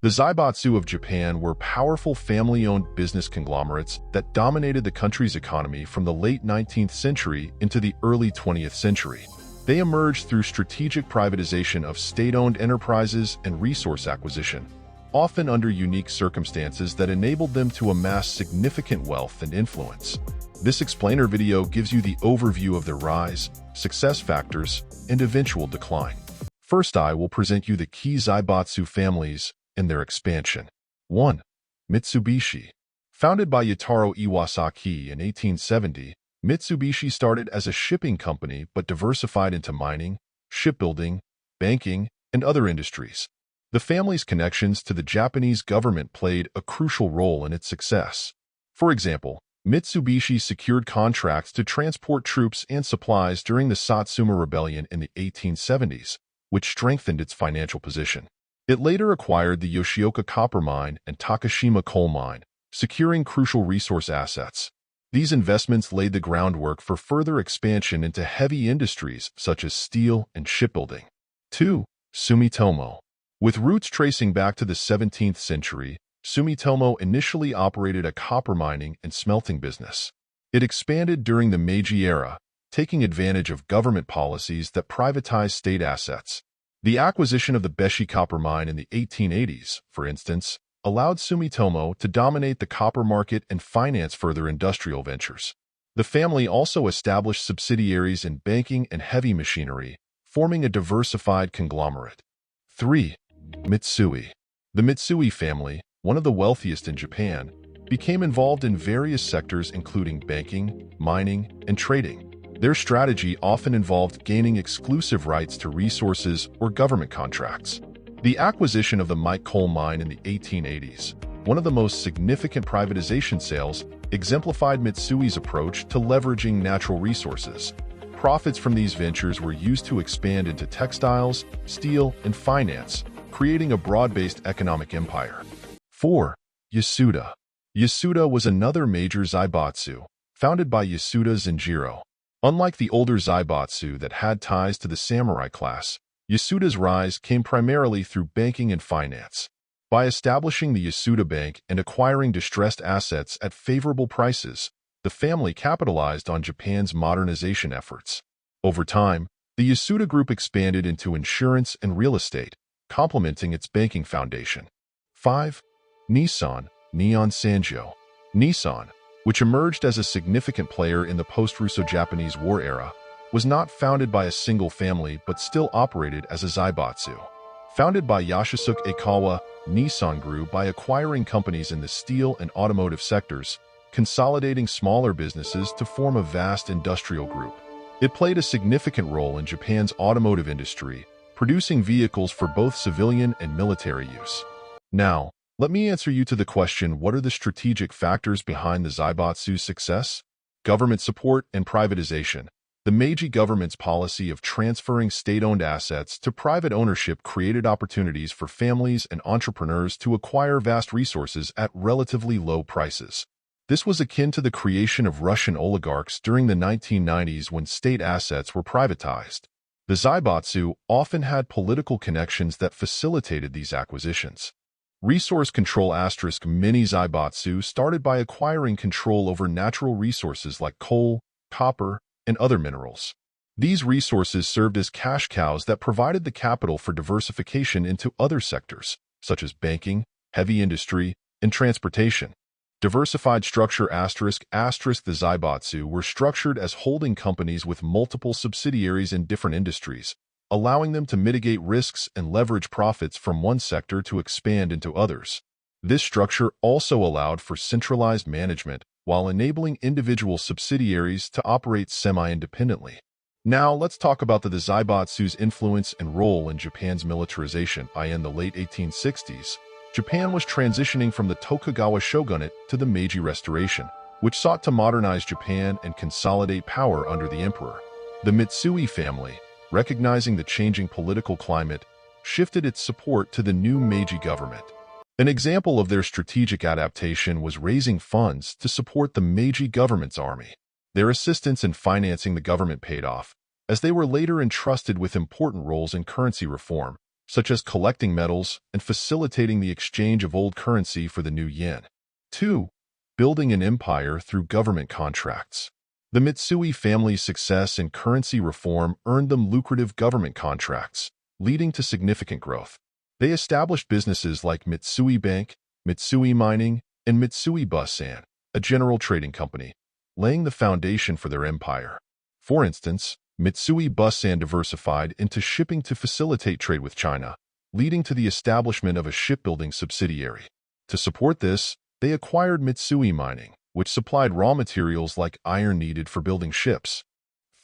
The zaibatsu of Japan were powerful family-owned business conglomerates that dominated the country's economy from the late 19th century into the early 20th century. They emerged through strategic privatization of state-owned enterprises and resource acquisition, often under unique circumstances that enabled them to amass significant wealth and influence. This explainer video gives you the overview of their rise, success factors, and eventual decline. First, I will present you the key zaibatsu families and their expansion. 1. Mitsubishi. Founded by Yutaro Iwasaki in 1870, Mitsubishi started as a shipping company but diversified into mining, shipbuilding, banking, and other industries. The family's connections to the Japanese government played a crucial role in its success. For example, Mitsubishi secured contracts to transport troops and supplies during the Satsuma Rebellion in the 1870s, which strengthened its financial position. It later acquired the Yoshioka copper mine and Takashima coal mine, securing crucial resource assets. These investments laid the groundwork for further expansion into heavy industries such as steel and shipbuilding. 2. Sumitomo. With roots tracing back to the 17th century, Sumitomo initially operated a copper mining and smelting business. It expanded during the Meiji era, taking advantage of government policies that privatized state assets. The acquisition of the Beshi copper mine in the 1880s, for instance, allowed Sumitomo to dominate the copper market and finance further industrial ventures. The family also established subsidiaries in banking and heavy machinery, forming a diversified conglomerate. 3. Mitsui. The Mitsui family, one of the wealthiest in Japan, became involved in various sectors including banking, mining, and trading. Their strategy often involved gaining exclusive rights to resources or government contracts. The acquisition of the Mike coal mine in the 1880s, one of the most significant privatization sales, exemplified Mitsui's approach to leveraging natural resources. Profits from these ventures were used to expand into textiles, steel, and finance, creating a broad-based economic empire. 4. Yasuda. Yasuda was another major zaibatsu, founded by Yasuda Zenjiro. Unlike the older zaibatsu that had ties to the samurai class, Yasuda's rise came primarily through banking and finance. By establishing the Yasuda Bank and acquiring distressed assets at favorable prices, the family capitalized on Japan's modernization efforts. Over time, the Yasuda Group expanded into insurance and real estate, complementing its banking foundation. 5. Nissan, Nihon Sanjo. Nissan, which emerged as a significant player in the post-Russo-Japanese War era, was not founded by a single family but still operated as a zaibatsu. Founded by Yoshisuke Aikawa, Nissan grew by acquiring companies in the steel and automotive sectors, consolidating smaller businesses to form a vast industrial group. It played a significant role in Japan's automotive industry, producing vehicles for both civilian and military use. Now, let me answer you to the question, what are the strategic factors behind the zaibatsu's success? Government support and privatization. The Meiji government's policy of transferring state-owned assets to private ownership created opportunities for families and entrepreneurs to acquire vast resources at relatively low prices. This was akin to the creation of Russian oligarchs during the 1990s when state assets were privatized. The zaibatsu often had political connections that facilitated these acquisitions. Resource control * many zaibatsu started by acquiring control over natural resources like coal, copper, and other minerals. These resources served as cash cows that provided the capital for diversification into other sectors, such as banking, heavy industry, and transportation. Diversified structure ***. The zaibatsu were structured as holding companies with multiple subsidiaries in different industries, allowing them to mitigate risks and leverage profits from one sector to expand into others. This structure also allowed for centralized management while enabling individual subsidiaries to operate semi-independently. Now, let's talk about the zaibatsu's influence and role in Japan's militarization. In the late 1860s, Japan was transitioning from the Tokugawa shogunate to the Meiji Restoration, which sought to modernize Japan and consolidate power under the emperor. The Mitsui family, recognizing the changing political climate, shifted its support to the new Meiji government. An example of their strategic adaptation was raising funds to support the Meiji government's army. Their assistance in financing the government paid off, as they were later entrusted with important roles in currency reform, such as collecting metals and facilitating the exchange of old currency for the new yen. 2. Building an empire through government contracts. The Mitsui family's success in currency reform earned them lucrative government contracts, leading to significant growth. They established businesses like Mitsui Bank, Mitsui Mining, and Mitsui Bussan, a general trading company, laying the foundation for their empire. For instance, Mitsui Bussan diversified into shipping to facilitate trade with China, leading to the establishment of a shipbuilding subsidiary. To support this, they acquired Mitsui Mining, which supplied raw materials like iron needed for building ships.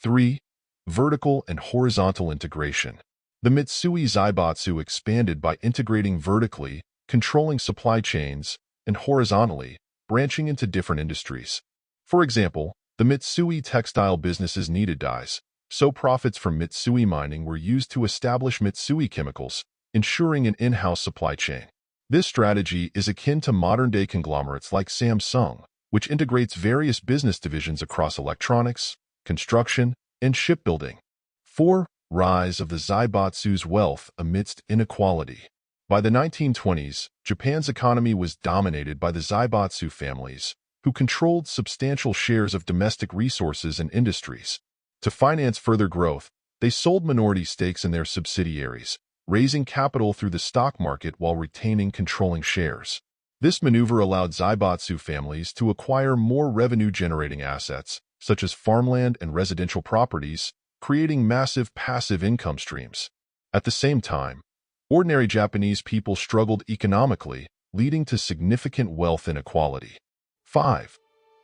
3. Vertical and horizontal integration. The Mitsui zaibatsu expanded by integrating vertically, controlling supply chains, and horizontally, branching into different industries. For example, the Mitsui textile business's needed dyes, so profits from Mitsui Mining were used to establish Mitsui Chemicals, ensuring an in-house supply chain. This strategy is akin to modern-day conglomerates like Samsung, which integrates various business divisions across electronics, construction, and shipbuilding. 4. Rise of the zaibatsu's wealth amidst inequality. By the 1920s, Japan's economy was dominated by the zaibatsu families, who controlled substantial shares of domestic resources and industries. To finance further growth, they sold minority stakes in their subsidiaries, raising capital through the stock market while retaining controlling shares. This maneuver allowed zaibatsu families to acquire more revenue-generating assets, such as farmland and residential properties, creating massive passive income streams. At the same time, ordinary Japanese people struggled economically, leading to significant wealth inequality. 5.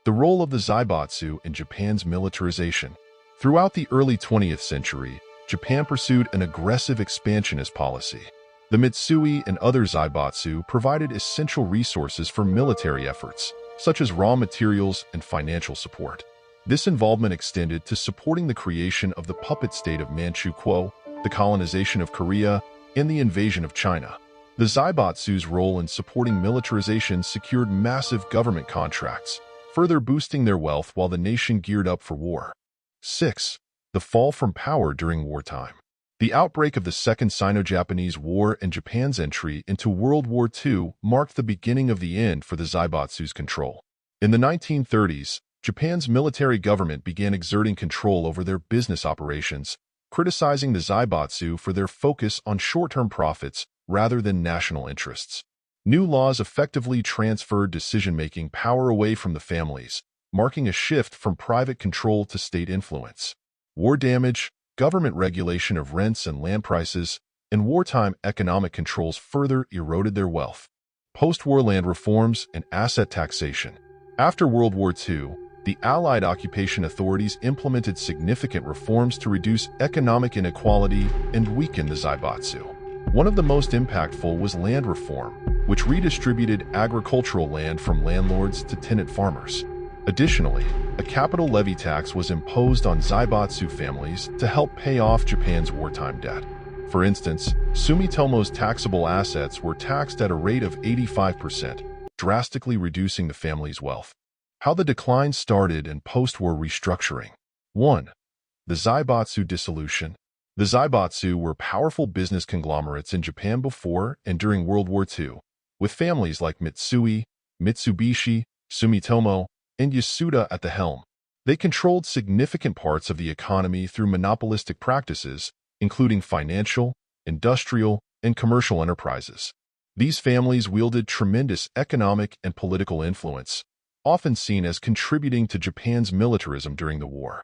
The role of the zaibatsu in Japan's militarization. Throughout the early 20th century, Japan pursued an aggressive expansionist policy. The Mitsui and other zaibatsu provided essential resources for military efforts, such as raw materials and financial support. This involvement extended to supporting the creation of the puppet state of Manchukuo, the colonization of Korea, and the invasion of China. The zaibatsu's role in supporting militarization secured massive government contracts, further boosting their wealth while the nation geared up for war. 6. The fall from power during wartime. The outbreak of the Second Sino-Japanese War and Japan's entry into World War II marked the beginning of the end for the zaibatsu's control. In the 1930s, Japan's military government began exerting control over their business operations, criticizing the zaibatsu for their focus on short-term profits rather than national interests. New laws effectively transferred decision-making power away from the families, marking a shift from private control to state influence. War damage, government regulation of rents and land prices, and wartime economic controls further eroded their wealth. Post-war land reforms and asset taxation. After World War II, the Allied occupation authorities implemented significant reforms to reduce economic inequality and weaken the zaibatsu. One of the most impactful was land reform, which redistributed agricultural land from landlords to tenant farmers. Additionally, a capital levy tax was imposed on zaibatsu families to help pay off Japan's wartime debt. For instance, Sumitomo's taxable assets were taxed at a rate of 85%, drastically reducing the family's wealth. How the decline started and post-war restructuring. 1. The zaibatsu dissolution. The zaibatsu were powerful business conglomerates in Japan before and during World War II, with families like Mitsui, Mitsubishi, Sumitomo, and Yasuda at the helm. They controlled significant parts of the economy through monopolistic practices, including financial, industrial, and commercial enterprises. These families wielded tremendous economic and political influence, often seen as contributing to Japan's militarism during the war.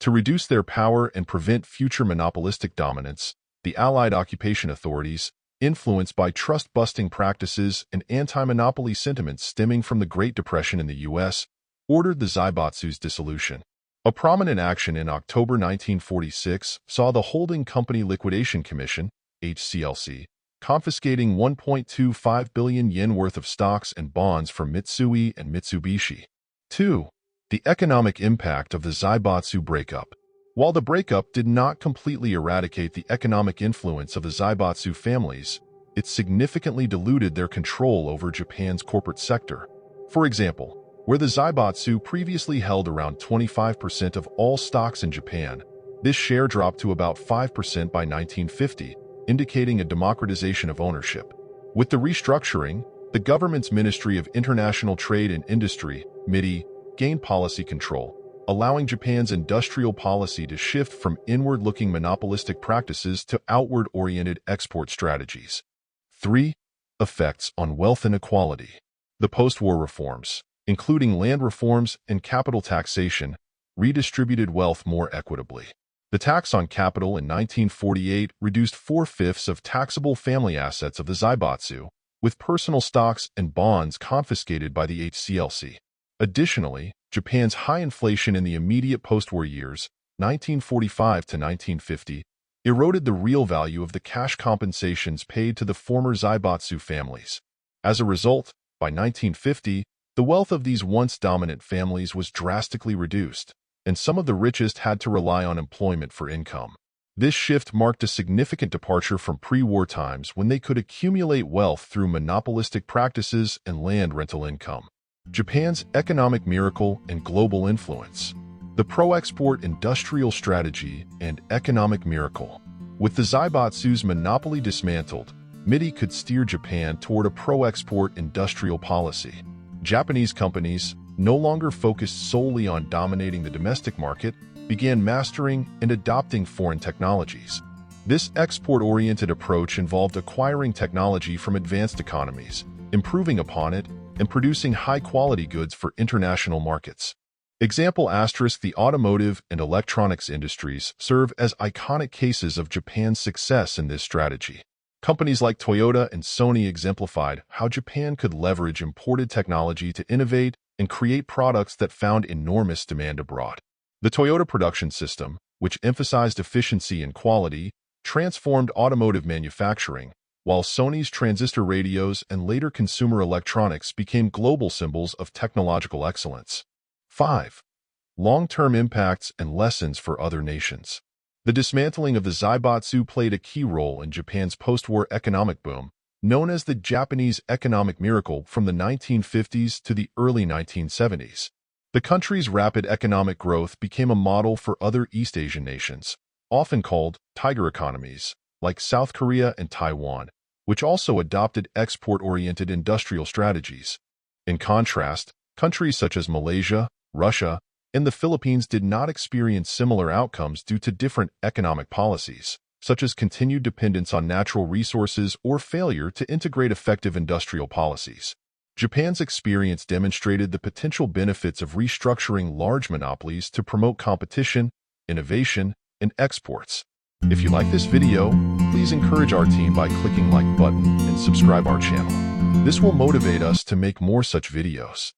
To reduce their power and prevent future monopolistic dominance, the Allied occupation authorities, influenced by trust-busting practices and anti-monopoly sentiments stemming from the Great Depression in the U.S., ordered the zaibatsu's dissolution. A prominent action in October 1946 saw the Holding Company Liquidation Commission, HCLC, confiscating 1.25 billion yen worth of stocks and bonds from Mitsui and Mitsubishi. 2. The economic impact of the zaibatsu breakup. While the breakup did not completely eradicate the economic influence of the zaibatsu families, it significantly diluted their control over Japan's corporate sector. For example, where the zaibatsu previously held around 25% of all stocks in Japan, this share dropped to about 5% by 1950, indicating a democratization of ownership. With the restructuring, the government's Ministry of International Trade and Industry, MITI, gained policy control, allowing Japan's industrial policy to shift from inward-looking monopolistic practices to outward-oriented export strategies. 3. Effects on wealth inequality. The post-war reforms, including land reforms and capital taxation, redistributed wealth more equitably. The tax on capital in 1948 reduced 4/5 of taxable family assets of the zaibatsu, with personal stocks and bonds confiscated by the HCLC. Additionally, Japan's high inflation in the immediate post-war years, 1945 to 1950, eroded the real value of the cash compensations paid to the former zaibatsu families. As a result, by 1950, the wealth of these once dominant families was drastically reduced, and some of the richest had to rely on employment for income. This shift marked a significant departure from pre-war times when they could accumulate wealth through monopolistic practices and land rental income. Japan's economic miracle and global influence. The pro-export industrial strategy and economic miracle. With the zaibatsu's monopoly dismantled, MITI could steer Japan toward a pro-export industrial policy. Japanese companies, no longer focused solely on dominating the domestic market, began mastering and adopting foreign technologies. This export-oriented approach involved acquiring technology from advanced economies, improving upon it, and producing high-quality goods for international markets. Example *, the automotive and electronics industries serve as iconic cases of Japan's success in this strategy. Companies like Toyota and Sony exemplified how Japan could leverage imported technology to innovate and create products that found enormous demand abroad. The Toyota production system, which emphasized efficiency and quality, transformed automotive manufacturing, while Sony's transistor radios and later consumer electronics became global symbols of technological excellence. 5. Long-term impacts and lessons for other nations. The dismantling of the zaibatsu played a key role in Japan's post-war economic boom, known as the Japanese economic miracle from the 1950s to the early 1970s. The country's rapid economic growth became a model for other East Asian nations, often called tiger economies, like South Korea and Taiwan, which also adopted export-oriented industrial strategies. In contrast, countries such as Malaysia, Russia, and the Philippines did not experience similar outcomes due to different economic policies, such as continued dependence on natural resources or failure to integrate effective industrial policies. Japan's experience demonstrated the potential benefits of restructuring large monopolies to promote competition, innovation, and exports. If you like this video, please encourage our team by clicking like button and subscribe our channel. This will motivate us to make more such videos.